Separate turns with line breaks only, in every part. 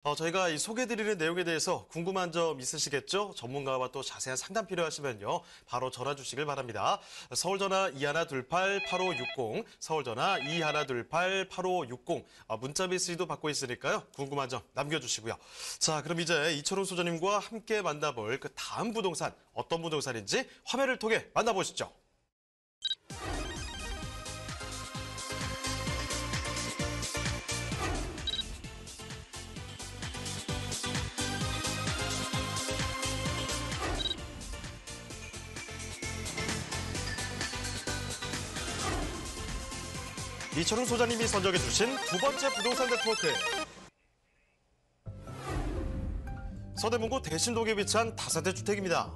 저희가 이 소개해드리는 내용에 대해서 궁금한 점 있으시겠죠? 전문가와 또 자세한 상담 필요하시면요. 바로 전화 주시길 바랍니다. 서울전화 2128-8560, 서울전화 2128-8560, 문자 메시지도 받고 있으니까요. 궁금한 점 남겨주시고요. 자, 그럼 이제 이철훈 소장님과 함께 만나볼 그 다음 부동산, 어떤 부동산인지 화면을 통해 만나보시죠. 이철훈 소장님이 선정해 주신 두 번째 부동산 네트워크. 서대문구 대신동에 위치한 다세대 주택입니다.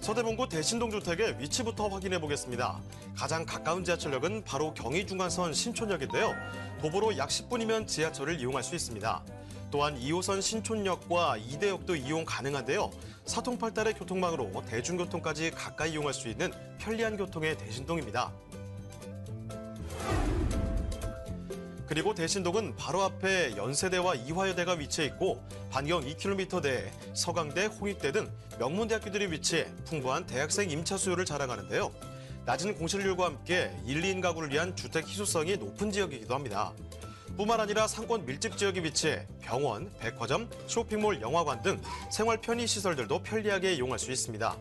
서대문구 대신동 주택의 위치부터 확인해 보겠습니다. 가장 가까운 지하철역은 바로 경의중앙선 신촌역인데요. 도보로 약 10분이면 지하철을 이용할 수 있습니다. 또한 2호선 신촌역과 이대역도 이용 가능한데요. 사통팔달의 교통망으로 대중교통까지 가까이 이용할 수 있는 편리한 교통의 대신동입니다. 그리고 대신동은 바로 앞에 연세대와 이화여대가 위치해 있고 반경 2km 내에 서강대, 홍익대 등 명문대학교들이 위치해 풍부한 대학생 임차 수요를 자랑하는데요. 낮은 공실률과 함께 1, 2인 가구를 위한 주택 희소성이 높은 지역이기도 합니다. 뿐만 아니라 상권 밀집 지역에 위치해 병원, 백화점, 쇼핑몰, 영화관 등 생활 편의 시설들도 편리하게 이용할 수 있습니다.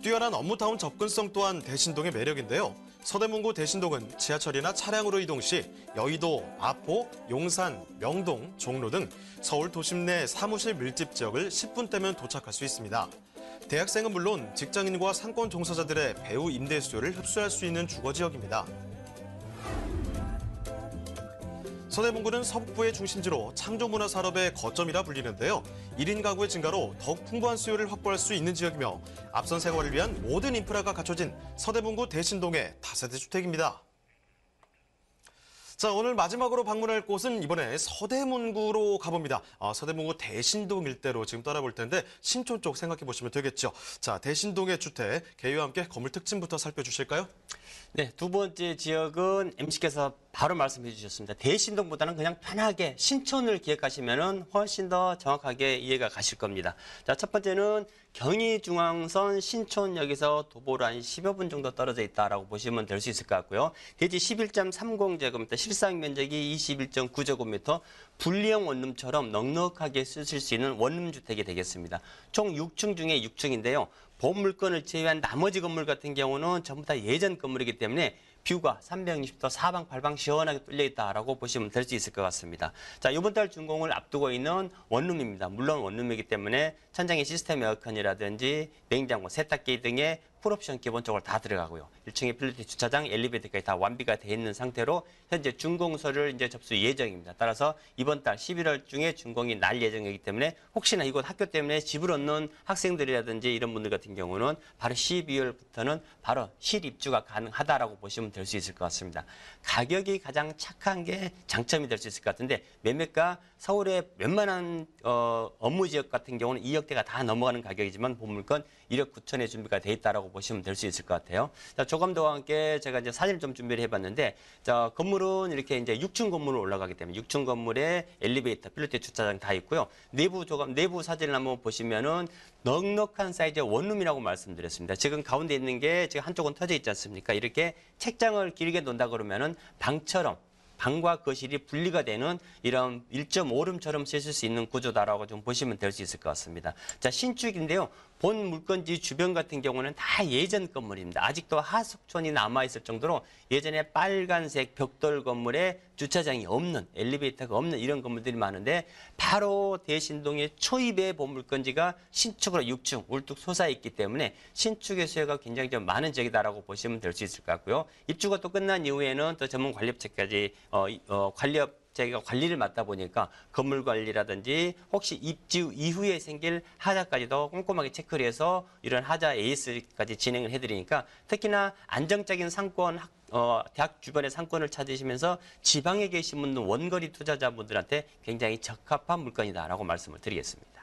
뛰어난 업무타운 접근성 또한 대신동의 매력인데요. 서대문구 대신동은 지하철이나 차량으로 이동 시 여의도, 마포, 용산, 명동, 종로 등 서울 도심 내 사무실 밀집 지역을 10분대면 도착할 수 있습니다. 대학생은 물론 직장인과 상권 종사자들의 배우 임대 수요를 흡수할 수 있는 주거 지역입니다. 서대문구는 서북부의 중심지로 창조문화 산업의 거점이라 불리는데요. 1인 가구의 증가로 더욱 풍부한 수요를 확보할 수 있는 지역이며 앞선 생활을 위한 모든 인프라가 갖춰진 서대문구 대신동의 다세대 주택입니다. 자, 오늘 마지막으로 방문할 곳은 이번에 서대문구로 가봅니다. 서대문구 대신동 일대로 지금 떠나볼 텐데 신촌 쪽 생각해 보시면 되겠죠. 자, 대신동의 주택, 개요와 함께 건물 특징부터 살펴주실까요?
네, 두 번째 지역은 MC께서 바로 말씀해 주셨습니다. 대신동보다는 그냥 편하게 신촌을 기억하시면 훨씬 더 정확하게 이해가 가실 겁니다. 자, 첫 번째는 경의중앙선 신촌역에서 도보로 한 10여 분 정도 떨어져 있다라고 보시면 될 수 있을 것 같고요. 대지 11.30제곱미터, 실상 면적이 21.9제곱미터, 분리형 원룸처럼 넉넉하게 쓰실 수 있는 원룸주택이 되겠습니다. 총 6층 중에 6층인데요. 본 물건을 제외한 나머지 건물 같은 경우는 전부 다 예전 건물이기 때문에 뷰가 360도 사방팔방 시원하게 뚫려 있다라고 보시면 될 수 있을 것 같습니다. 자, 이번 달 준공을 앞두고 있는 원룸입니다. 물론 원룸이기 때문에 천장에 시스템 에어컨이라든지 냉장고, 세탁기 등의 풀옵션 기본적으로 다 들어가고요. 1층에 필로티 주차장, 엘리베이터까지 다 완비가 되어 있는 상태로 현재 준공서를 이제 접수 예정입니다. 따라서 이번 달 11월 중에 준공이 날 예정이기 때문에 혹시나 이곳 학교 때문에 집을 얻는 학생들이라든지 이런 분들 같은 경우는 바로 12월부터는 바로 실입주가 가능하다라고 보시면 될 수 있을 것 같습니다. 가격이 가장 착한 게 장점이 될 수 있을 것 같은데 매매가 서울의 웬만한 업무 지역 같은 경우는 2억대가 다 넘어가는 가격이지만 본 물건 1억 9천에 준비가 돼 있다라고 보시면 될 수 있을 것 같아요. 자, 조감도와 함께 제가 이제 사진을 좀 준비를 해봤는데, 자, 건물은 이렇게 이제 6층 건물로 올라가기 때문에 6층 건물에 엘리베이터, 필로티 주차장 다 있고요. 내부 사진을 한번 보시면은 넉넉한 사이즈의 원룸이라고 말씀드렸습니다. 지금 가운데 있는 게 지금 한쪽은 터져 있지 않습니까? 이렇게 책장을 길게 놓는다 그러면은 방처럼 방과 거실이 분리가 되는 이런 1.5룸처럼 쓰실 수 있는 구조다라고 좀 보시면 될 수 있을 것 같습니다. 자, 신축인데요. 본 물건지 주변 같은 경우는 다 예전 건물입니다. 아직도 하숙촌이 남아있을 정도로 예전에 빨간색 벽돌 건물에 주차장이 없는, 엘리베이터가 없는 이런 건물들이 많은데 바로 대신동의 초입의 본 물건지가 신축으로 6층 울뚝 솟아있기 때문에 신축의 수요가 굉장히 좀 많은 지역이다라고 보시면 될 수 있을 것 같고요. 입주가 또 끝난 이후에는 또 전문 관리업체까지 제가 관리를 맡다 보니까 건물 관리라든지 혹시 입주 이후에 생길 하자까지도 꼼꼼하게 체크를 해서 이런 하자 AS까지 진행을 해드리니까 특히나 안정적인 상권, 대학 주변의 상권을 찾으시면서 지방에 계신 분들 원거리 투자자분들한테 굉장히 적합한 물건이다라고 말씀을 드리겠습니다.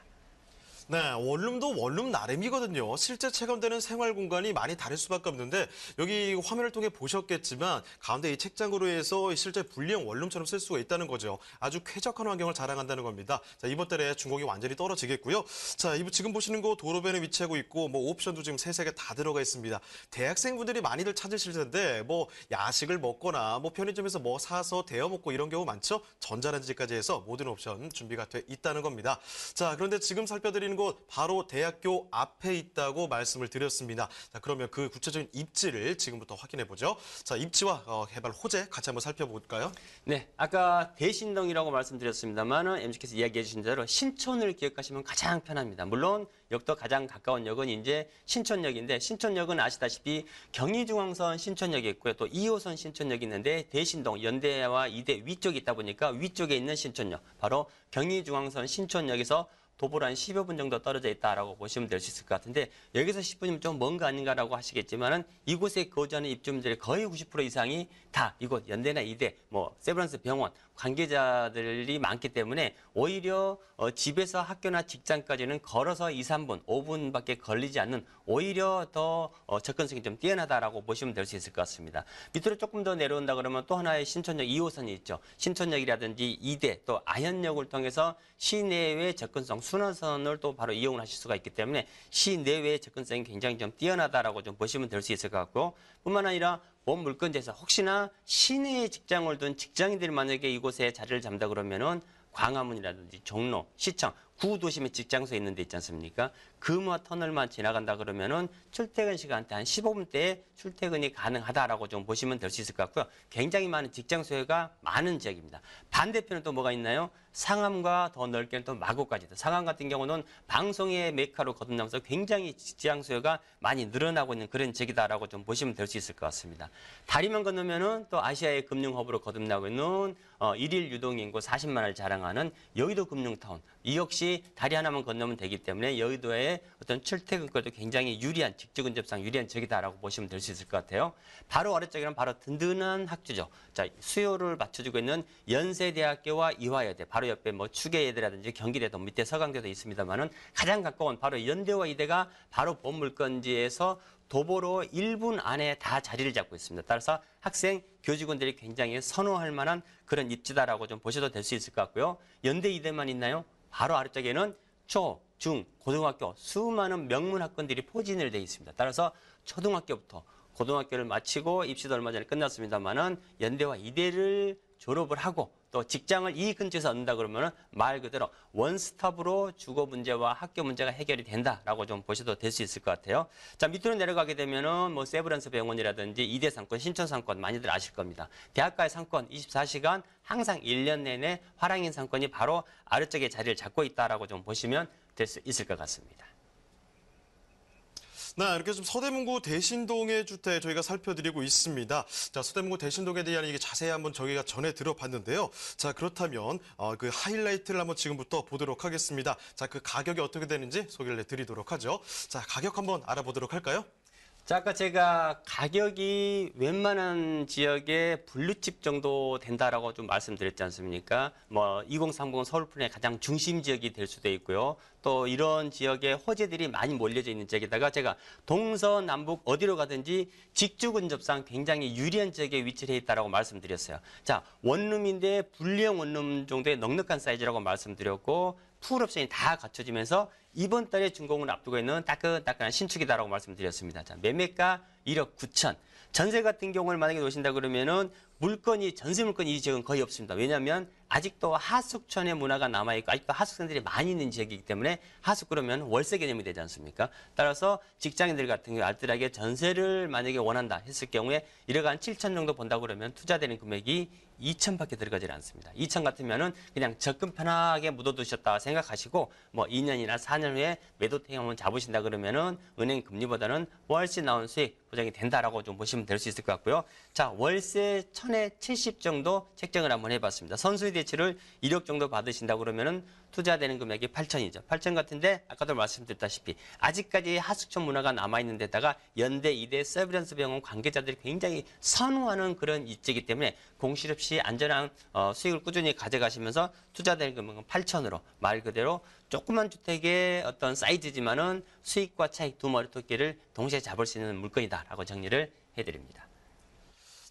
네, 원룸도 원룸 나름이거든요. 실제 체감되는 생활 공간이 많이 다를 수밖에 없는데 여기 화면을 통해 보셨겠지만 가운데 이 책장으로 해서 실제 분리형 원룸처럼 쓸 수가 있다는 거죠. 아주 쾌적한 환경을 자랑한다는 겁니다. 자, 이번 달에 중공이 완전히 떨어지겠고요. 자, 지금 보시는 거 도로변에 위치하고 있고 뭐 옵션도 지금 세세하게 다 들어가 있습니다. 대학생분들이 많이들 찾으실 텐데 뭐 야식을 먹거나 뭐 편의점에서 뭐 사서 데워 먹고 이런 경우 많죠. 전자레인지까지 해서 모든 옵션 준비가 돼 있다는 겁니다. 자, 그런데 지금 살펴드리는 곳 바로 대학교 앞에 있다고 말씀을 드렸습니다. 자, 그러면 그 구체적인 입지를 지금부터 확인해 보죠. 자, 입지와 개발 호재 같이 한번 살펴볼까요?
네, 아까 대신동이라고 말씀드렸습니다만은 MC께서 이야기해 주신 대로 신촌을 기억하시면 가장 편합니다. 물론 역도 가장 가까운 역은 이제 신촌역인데 신촌역은 아시다시피 경의중앙선 신촌역이 있고요. 또 2호선 신촌역이 있는데 대신동 연대와 이대 위쪽에 있다 보니까 위쪽에 있는 신촌역 바로 경의중앙선 신촌역에서 도보로 한 10여 분 정도 떨어져 있다라고 보시면 될 수 있을 것 같은데 여기서 10분이면 좀 먼 거 아닌가라고 하시겠지만은 이곳에 거주하는 입주민들의 거의 90% 이상이 다 이곳 연대나 이대, 뭐 세브란스 병원 관계자들이 많기 때문에 오히려 집에서 학교나 직장까지는 걸어서 2, 3분, 5분밖에 걸리지 않는 오히려 더 접근성이 좀 뛰어나다라고 보시면 될 수 있을 것 같습니다. 밑으로 조금 더 내려온다 그러면 또 하나의 신촌역 2호선이 있죠. 신촌역이라든지 이대 또 아현역을 통해서 시내외 접근성 순환선을 또 바로 이용을 하실 수가 있기 때문에 시내외 접근성이 굉장히 좀 뛰어나다라고 좀 보시면 될 수 있을 것 같고 뿐만 아니라 본 물건지에서 혹시나 시내에 직장을 둔 직장인들이 만약에 이곳에 자리를 잡는다 그러면은 광화문이라든지 종로, 시청, 구도심에 직장소에 있는 데 있지 않습니까? 금화 터널만 지나간다 그러면은 출퇴근 시간대 한 15분대에 출퇴근이 가능하다라고 좀 보시면 될 수 있을 것 같고요. 굉장히 많은 직장 소요가 많은 지역입니다. 반대편은 또 뭐가 있나요? 상암과 더 넓게는 또 마곡까지도. 상암 같은 경우는 방송의 메카로 거듭나면서 굉장히 직장 소요가 많이 늘어나고 있는 그런 지역이다라고 좀 보시면 될 수 있을 것 같습니다. 다리만 건너면은 또 아시아의 금융 허브로 거듭나고 있는 일일 유동 인구 40만을 자랑하는 여의도 금융타운. 이 역시 다리 하나만 건너면 되기 때문에 여의도의 어떤 출퇴근거리도 굉장히 유리한 직주 근접상 유리한 지역이다라고 보시면 될 수 있을 것 같아요. 바로 아래쪽에는 바로 든든한 학주죠. 자, 수요를 맞춰주고 있는 연세대학교와 이화여대, 바로 옆에 뭐 추계여대라든지 경기대도 밑에 서강대도 있습니다만은 가장 가까운 바로 연대와 이대가 바로 본 물건지에서 도보로 1분 안에 다 자리를 잡고 있습니다. 따라서 학생, 교직원들이 굉장히 선호할 만한 그런 입지다라고 좀 보셔도 될 수 있을 것 같고요. 연대 이대만 있나요? 바로 아래쪽에는 초, 중, 고등학교 수많은 명문 학군들이 포진을 되어 있습니다. 따라서 초등학교부터 고등학교를 마치고 입시도 얼마 전에 끝났습니다만은 연대와 이대를 졸업을 하고 또 직장을 이 근처에서 얻는다 그러면은 말 그대로 원스톱으로 주거 문제와 학교 문제가 해결이 된다라고 좀 보셔도 될 수 있을 것 같아요. 자, 밑으로 내려가게 되면은 뭐 세브란스 병원이라든지 이대 상권, 신촌 상권 많이들 아실 겁니다. 대학가의 상권 24시간 항상 1년 내내 화랑인 상권이 바로 아래쪽에 자리를 잡고 있다라고 좀 보시면 될 수 있을 것 같습니다.
네, 이렇게 좀 서대문구 대신동의 주택 저희가 살펴드리고 있습니다. 자, 서대문구 대신동에 대한 얘기 자세히 한번 저희가 전해 들어봤는데요. 자, 그렇다면 그 하이라이트를 한번 지금부터 보도록 하겠습니다. 자, 그 가격이 어떻게 되는지 소개를 해드리도록 하죠. 자, 가격 한번 알아보도록 할까요?
자, 아까 제가 가격이 웬만한 지역의 블루칩 정도 된다라고 좀 말씀드렸지 않습니까? 뭐 2030은 서울프렌의 가장 중심 지역이 될 수도 있고요. 또 이런 지역에 호재들이 많이 몰려져 있는 지역에다가 제가 동서남북 어디로 가든지 직주 근접상 굉장히 유리한 지역에 위치해 있다라고 말씀드렸어요. 자, 원룸인데 분리형 원룸 정도의 넉넉한 사이즈라고 말씀드렸고 풀 옵션이 다 갖춰지면서 이번 달에 준공을 앞두고 있는 따끈따끈한 신축이다라고 말씀드렸습니다. 자, 매매가 1억 9천. 전세 같은 경우를 만약에 놓으신다 그러면은 물건이 전세 물건이 이 지역은 거의 없습니다. 왜냐하면 아직도 하숙촌의 문화가 남아있고 아직도 하숙생들이 많이 있는 지역이기 때문에 하숙 그러면 월세 개념이 되지 않습니까? 따라서 직장인들 같은 경우 알뜰하게 전세를 만약에 원한다 했을 경우에 1억 한 7천 정도 본다고 그러면 투자되는 금액이 2천밖에 들어가질 않습니다. 2천 같으면은 그냥 적금 편하게 묻어두셨다 생각하시고 뭐 2년이나 4년 후에 매도 태형을 잡으신다 그러면은 은행 금리보다는 훨씬 나은 수익 보장이 된다라고 좀 보시면 될 수 있을 것 같고요. 자, 월세 1000에 70 정도 책정을 한번 해봤습니다. 선수의 대출을 1억 정도 받으신다고 그러면은 투자되는 금액이 8천이죠. 8천 같은데 아까도 말씀드렸다시피 아직까지 하숙촌 문화가 남아있는 데다가 연대, 이대, 서비런스 병원 관계자들이 굉장히 선호하는 그런 입지이기 때문에 공실 없이 안전한 수익을 꾸준히 가져가시면서 투자되는 금액은 8천으로 말 그대로 조그만 주택의 어떤 사이즈지만은 수익과 차익 두 마리 토끼를 동시에 잡을 수 있는 물건이다라고 정리를 해드립니다.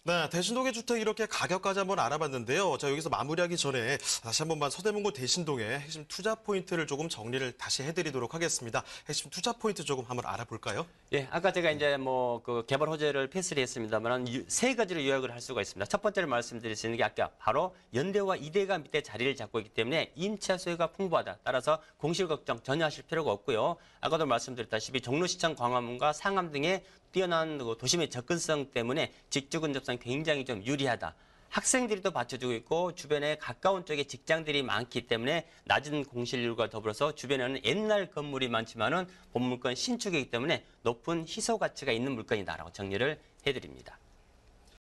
네, 대신동의 주택 이렇게 가격까지 한번 알아봤는데요. 자, 여기서 마무리하기 전에 다시 한 번만 서대문구 대신동의 핵심 투자 포인트를 조금 정리를 다시 해드리도록 하겠습니다. 핵심 투자 포인트 조금 한번 알아볼까요?
예, 아까 제가 이제 뭐 그 개발 호재를 패스를 했습니다만 세 가지로 요약을 할 수가 있습니다. 첫 번째로 말씀드릴 수 있는 게 아까 바로 연대와 이대가 밑에 자리를 잡고 있기 때문에 임차 수요가 풍부하다. 따라서 공실 걱정 전혀 하실 필요가 없고요. 아까도 말씀드렸다시피 종로시청 광화문과 상암 등의 뛰어난 도심의 접근성 때문에 직주 근접성 굉장히 좀 유리하다. 학생들이 또 받쳐주고 있고 주변에 가까운 쪽에 직장들이 많기 때문에 낮은 공실률과 더불어서 주변에는 옛날 건물이 많지만은 본물건 신축이기 때문에 높은 희소 가치가 있는 물건이다라고 정리를 해드립니다.